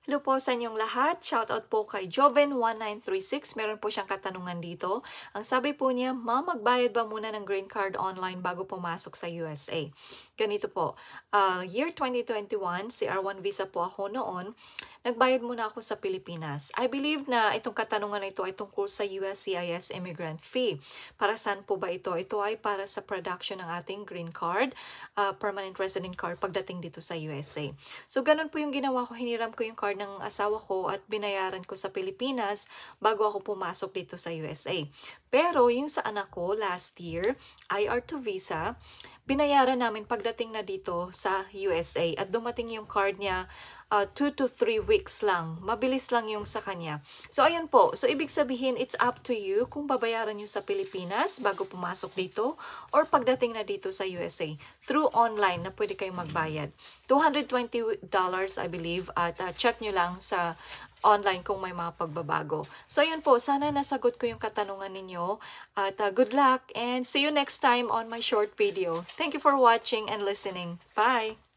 Hello po sa inyong lahat. Shoutout po kay Joven1936. Meron po siyang katanungan dito. Ang sabi po niya, "Ma, magbayad ba muna ng green card online bago pumasok sa USA?" Ganito po, year 2021, CR1 visa po ako noon. Nagbayad muna ako sa Pilipinas. I believe na itong katanungan na ito ay tungkol sa USCIS immigrant fee. Para saan po ba ito? Ito ay para sa production ng ating green card, permanent resident card pagdating dito sa USA. So, ganun po yung ginawa ko. Hiniram ko yung card ng asawa ko at binayaran ko sa Pilipinas bago ako pumasok dito sa USA. Pero yung sa anak ko last year, IR2 visa, binayaran namin pagdating na dito sa USA at dumating yung card niya 2 to 3 weeks lang. Mabilis lang yung sa kanya. So, ayun po. So, ibig sabihin, it's up to you kung babayaran nyo sa Pilipinas bago pumasok dito or pagdating na dito sa USA through online na pwede kayong magbayad. $220 I believe at check nyo lang sa online kung may mga pagbabago. So, ayun po. Sana nasagot ko yung katanungan ninyo at good luck and see you next time on my short video. Thank you for watching and listening. Bye!